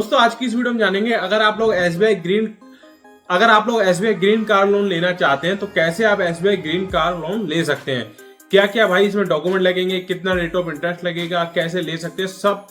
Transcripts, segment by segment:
दोस्तों आज की इस वीडियो में जानेंगे अगर आप लोग एसबीआई ग्रीन कार लोन लेना चाहते हैं तो कैसे आप एसबीआई ग्रीन कार लोन ले सकते हैं। क्या क्या भाई इसमें डॉक्यूमेंट लगेंगे, कितना रेट ऑफ इंटरेस्ट लगेगा, कैसे ले सकते हैं, सब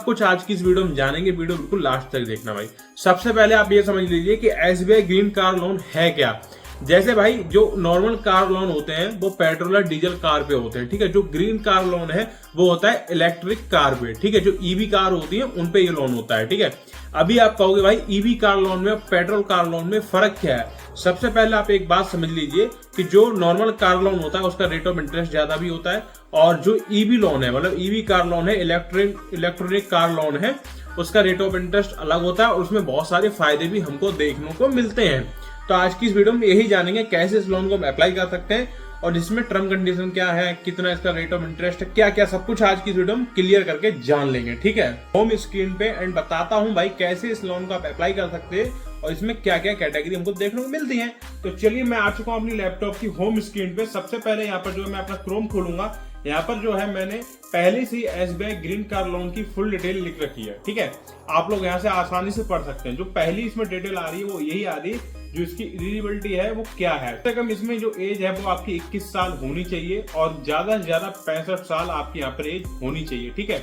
कुछ आज की इस वीडियो में जानेंगे। वीडियो बिल्कुल लास्ट तक देखना भाई। सबसे पहले आप ये समझ लीजिए कि एसबीआई ग्रीन कार लोन है क्या। जैसे भाई जो नॉर्मल कार लोन होते हैं वो पेट्रोल और डीजल कार पे होते हैं, ठीक है। जो ग्रीन कार लोन है वो होता है इलेक्ट्रिक कार पे, ठीक है। जो ईवी कार होती है उन पे ये लोन होता है, ठीक है। अभी आप कहोगे भाई ईवी कार लोन में और पेट्रोल कार लोन में फर्क क्या है। सबसे पहले आप एक बात समझ लीजिए कि जो नॉर्मल कार लोन होता है उसका रेट ऑफ इंटरेस्ट ज्यादा भी होता है, और जो ईवी लोन है मतलब ईवी कार लोन है, इलेक्ट्रॉनिक कार लोन है, उसका रेट ऑफ इंटरेस्ट अलग होता है और उसमें बहुत सारे फायदे भी हमको देखने को मिलते हैं। तो आज की इस वीडियो में यही जानेंगे कैसे इस लोन को अप्लाई कर सकते हैं और इसमें टर्म कंडीशन क्या है, कितना इसका रेट ऑफ इंटरेस्ट है, क्या क्या सब कुछ आज की इस वीडियो में क्लियर करके जान लेंगे, ठीक है। होम स्क्रीन पे एंड बताता हूं भाई कैसे इस लोन को आप अप्लाई कर सकते हैं और इसमें क्या क्या कैटेगरी हमको देखने को मिलती है। तो चलिए मैं आ चुका हूं अपनी लैपटॉप की होम स्क्रीन पे। सबसे पहले यहाँ पर जो मैं अपना क्रोम खोलूंगा, यहाँ पर जो है मैंने पहले से एसबीआई ग्रीन कार लोन की फुल डिटेल लिख रखी है, ठीक है। आप लोग यहाँ से आसानी से पढ़ सकते हैं। जो पहली इसमें डिटेल आ रही है वो यही आ रही है, जो इसकी एलिजिबिलिटी है वो क्या है। कम से कम इसमें जो एज है वो आपकी 21 साल होनी चाहिए और ज्यादा से ज्यादा 65 साल आपकी यहाँ पर एज होनी चाहिए, ठीक है।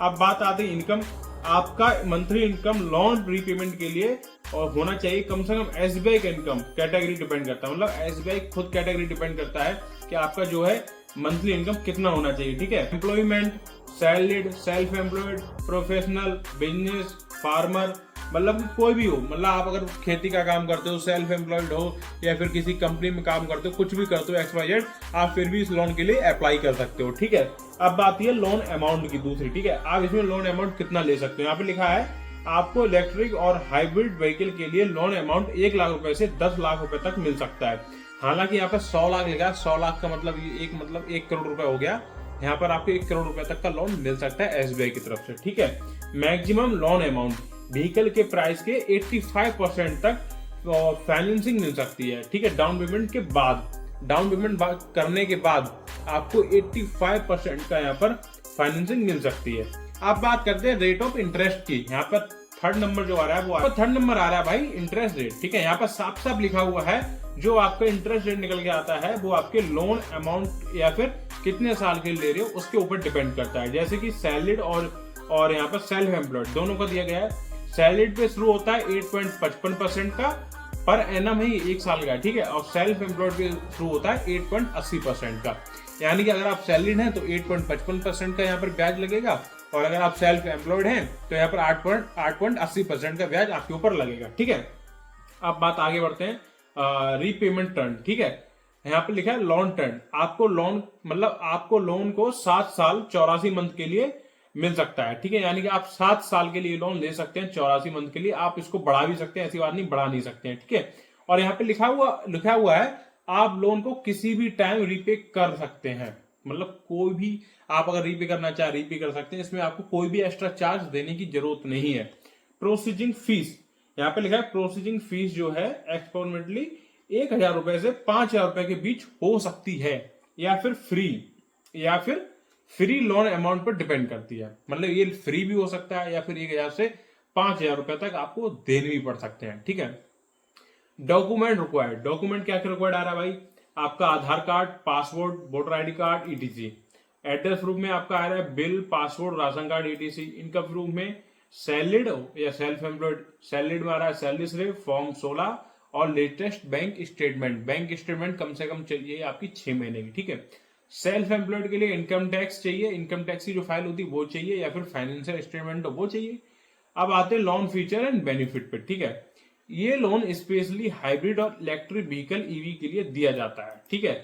अब बात आती है इनकम। आपका मंथली इनकम लोन रीपेमेंट के लिए और होना चाहिए कम से कम एसबीआई का इनकम कैटेगरी डिपेंड करता है, मतलब एसबीआई खुद कैटेगरी डिपेंड करता है कि आपका जो है मंथली इनकम कितना होना चाहिए, ठीक है। Employment, salaried, self employed, professional, business, farmer, मतलब कोई भी हो, मतलब आप अगर खेती का काम करते हो, सेल्फ एम्प्लॉयड हो या फिर किसी कंपनी में काम करते हो, कुछ भी करते हो XYZ, आप फिर भी इस लोन के लिए अप्लाई कर सकते हो, ठीक है। अब बात है लोन अमाउंट की दूसरी, ठीक है। आप इसमें लोन अमाउंट कितना ले सकते हो। यहाँ पे लिखा है आपको इलेक्ट्रिक और हाइब्रिड व्हीकल के लिए लोन अमाउंट 1 लाख रुपए से 10 लाख रुपए तक मिल सकता है। हालांकि यहाँ पे 100 लाख लिखा है, 100 लाख का मतलब 1 करोड़ रुपए हो गया। यहाँ पर आपको 1 करोड़ रुपए तक का लोन मिल सकता है एसबीआई की तरफ से, ठीक है। मैक्सिमम लोन अमाउंट व्हीकल के प्राइस के 85% तक फाइनेंसिंग मिल सकती है, ठीक है। डाउन पेमेंट करने के बाद आपको 85% का यहाँ पर फाइनेंसिंग मिल सकती है। अब बात करते हैं रेट ऑफ इंटरेस्ट की। यहाँ पर थर्ड नंबर जो आ रहा है वो थर्ड नंबर आ रहा है भाई इंटरेस्ट रेट, ठीक है। यहाँ पर साफ साफ लिखा हुआ है जो आपका इंटरेस्ट रेट निकल के आता है वो आपके लोन अमाउंट या फिर कितने साल के लिए ले रहे हो उसके ऊपर डिपेंड करता है। जैसे कि सैलरीड और यहाँ पर सेल्फ एम्प्लॉयड दोनों का दिया गया है। सैलरीड पे शुरू होता है 8.55% का पर एनम ही 1 साल का, ठीक है। और सेल्फ एम्प्लॉयड पे शुरू होता है 8.80% का, यानी कि अगर आप सैलरीड हैं तो 8.55% का यहाँ पर ब्याज लगेगा और अगर आप सेल्फ एम्प्लॉयड हैं तो यहाँ पर 8.80% का ब्याज आपके ऊपर लगेगा, ठीक है। अब बात आगे बढ़ते हैं रीपेमेंट टर्म, ठीक है। यहाँ पे लिखा है लोन टर्म। आपको लोन को 7 साल 84 मंथ के लिए मिल सकता है, ठीक है। यानी कि आप 7 साल के लिए लोन ले सकते हैं 84 मंथ के लिए। आप इसको बढ़ा भी सकते हैं, ऐसी बात नहीं, बढ़ा नहीं सकते हैं, ठीक है। और यहाँ पे लिखा हुआ है आप लोन को किसी भी टाइम रीपे कर सकते हैं, मतलब कोई भी आप अगर रीपे करना चाहे रीपे कर सकते हैं। इसमें आपको कोई भी एक्स्ट्रा चार्ज देने की जरूरत नहीं है। प्रोसीजिंग फीस, यहाँ पे लिखा है प्रोसीजिंग फीस जो है एक्सपोनेंटली 1000 रुपए से 5000 रुपए के बीच हो सकती है या फिर फ्री लोन अमाउंट पर डिपेंड करती है। मतलब ये फ्री भी हो सकता है या फिर 1000 से 5000 रुपए तक आपको देने भी पड़ सकते हैं, ठीक है। डॉक्यूमेंट रिक्वायर्ड, डॉक्यूमेंट क्या क्या रिक्वायर्ड आ रहा है भाई, आपका Aadhaar card, passport, voter ID card, ETC। Address proof में आपका आ रहा है bill, passport, ration card, ETC। Income proof में सैलरीड या सेल्फ एम्प्लॉयड, सैलरीड में आ रहा है सैलरी स्लिप फॉर्म 16 और लेटेस्ट बैंक स्टेटमेंट कम से कम चाहिए आपकी 6 महीने की, ठीक है। सेल्फ एम्प्लॉयड के लिए इनकम टैक्स चाहिए, इनकम टैक्स की जो फाइल होती है वो चाहिए या फिर फाइनेंशियल स्टेटमेंट वो चाहिए। अब आते हैं लोन फीचर एंड बेनिफिट पे, ठीक है। ये लोन स्पेशली हाइब्रिड और इलेक्ट्रिक व्हीकल EV के लिए दिया जाता है, ठीक है।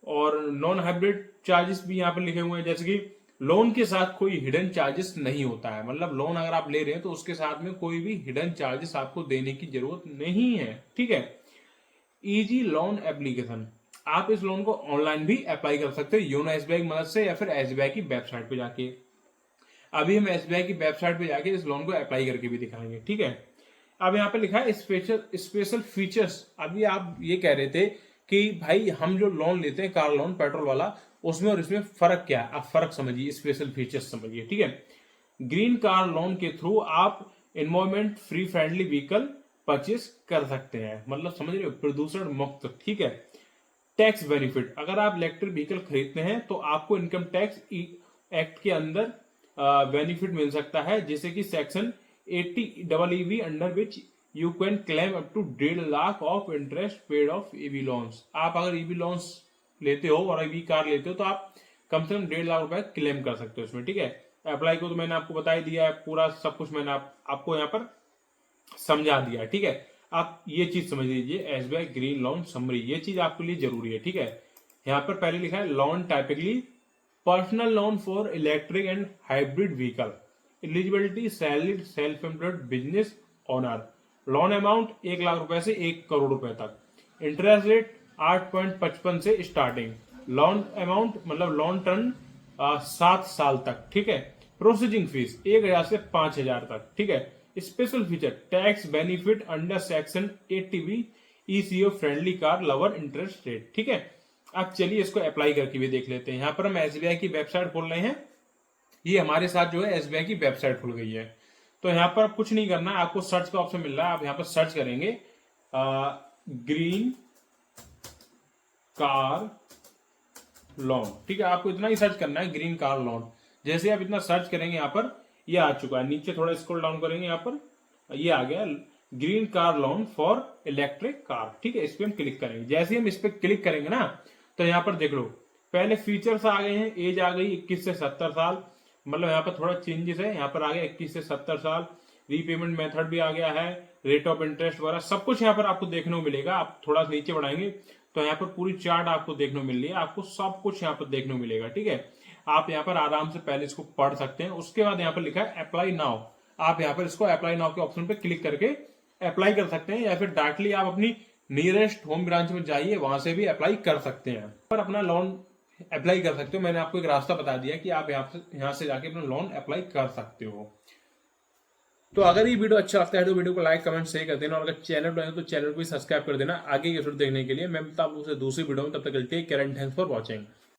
और नॉन हाइब्रिड चार्जेस भी यहाँ पर लिखे हुए हैं, जैसे कि लोन के साथ कोई हिडन चार्जेस नहीं होता है। मतलब लोन अगर आप ले रहे हैं तो उसके साथ में कोई भी हिडन चार्जेस आपको देने की जरूरत नहीं है, ठीक है। इजी लोन एप्लीकेशन, आप इस लोन को ऑनलाइन भी अप्लाई कर सकते हो योनो SBI की मदद से या फिर SBI की वेबसाइट पे जाके। अभी हम SBI की वेबसाइट पे जाके इस लोन को अप्लाई करके भी दिखाएंगे, ठीक है। अब यहाँ पे लिखा है स्पेशल फीचर्स। अभी आप ये कह रहे थे कि भाई हम जो लोन लेते हैं कार लोन पेट्रोल वाला, उसमें और इसमें फर्क क्या है। आप फर्क समझिए, स्पेशल फीचर्स समझिए, ठीक है। ग्रीन कार लोन के थ्रू आप environment free friendly vehicle purchase कर सकते हैं, मतलब समझ रहे हो, प्रदूषण मुक्त। ठीक है। टैक्स बेनिफिट, अगर आप इलेक्ट्रिक व्हीकल खरीदते हैं तो आपको इनकम टैक्स एक्ट के अंदर बेनिफिट मिल सकता है, जैसे कि section 80 EEV under which you can claim up to 1.5 lakh of interest paid of EV loans. आप अगर ईवी लोन्स लेते हो और ईवी कार लेते हो तो आप कम से कम 1.5 लाख रुपए क्लेम कर सकते हो इसमें। ठीक है। अप्लाई को तो मैंने आपको बता ही दिया है, पूरा सब कुछ मैंने आपको यहाँ पर समझा दिया। ठीक है। आप ये चीज समझ लीजिए, एसबीआई ग्रीन लोन समरी, ये चीज आपके लिए जरूरी है। ठीक है। यहाँ पर पहले लिखा है loan typically personal loan for electric and hybrid vehicle, eligibility salaried self employed business owner, loan amount 1 lakh रुपए से 1 करोड़ रुपए तक, इंटरेस्ट रेट 8.55 से स्टार्टिंग, लोन अमाउंट मतलब लोन टर्म 7 साल तक। ठीक है। प्रोसेसिंग फीस 1000 से 5000 तक। ठीक है। Special feature tax benefit under section 80B eco friendly car lower interest rate. ठीक है। अब चलिए इसको अप्लाई करके भी देख लेते हैं। यहाँ पर हम एसबीआई की वेबसाइट खोल रहे हैं, ये हमारे साथ जो है एसबीआई की वेबसाइट खुल गई है। तो यहाँ पर कुछ नहीं करना है, आपको सर्च का ऑप्शन मिल रहा है, आप यहाँ पर सर्च करेंगे ग्रीन कार लोन। ठीक है। आपको इतना ही सर्च करना है, ग्रीन कार लोन। जैसे आप इतना सर्च करेंगे यहाँ पर ये आ चुका है, नीचे थोड़ा स्क्रॉल डाउन करेंगे, यहाँ पर ये आ गया green car loan for electric car. ठीक है। इस पर हम क्लिक करेंगे। जैसे हम इस पर क्लिक करेंगे ना तो यहाँ पर देख लो पहले फीचर्स आ गए हैं, एज आ गई 21 से 70 साल, मतलब यहाँ पर थोड़ा चेंजेस है, यहाँ पर आ गया 21 से 70 साल, रीपेमेंट मेथड भी आ गया है, रेट ऑफ इंटरेस्ट वगैरह सब कुछ यहाँ पर आपको देखने को मिलेगा। आप थोड़ा नीचे बढ़ाएंगे तो यहाँ पर पूरी चार्ट आपको देखने को मिल रही है, आपको सब कुछ यहाँ पर देखने को मिलेगा। ठीक है। आप यहाँ पर आराम से पहले इसको पढ़ सकते हैं। उसके बाद यहाँ पर लिखा है अप्लाई नाउ, आप यहाँ पर इसको अप्लाई नाउ के ऑप्शन पे क्लिक करके अप्लाई कर सकते हैं, या फिर डायरेक्टली आप अपनी नियरेस्ट होम ब्रांच में जाइए, वहां से भी अप्लाई कर सकते हैं, पर अपना लोन अप्लाई कर सकते हो। मैंने आपको एक रास्ता बता दिया कि आप यहाँ से जाके अपना लोन अप्लाई कर सकते हो। तो अगर ये वीडियो अच्छा लगता है तो वीडियो को लाइक कमेंट शेयर कर देना, और अगर चैनल पर है तो चैनल को भी सब्सक्राइब कर देना आगे की वीडियो देखने के लिए। मैं मिलता हूं दूसरी वीडियो में, तब तक take care and thanks for watching.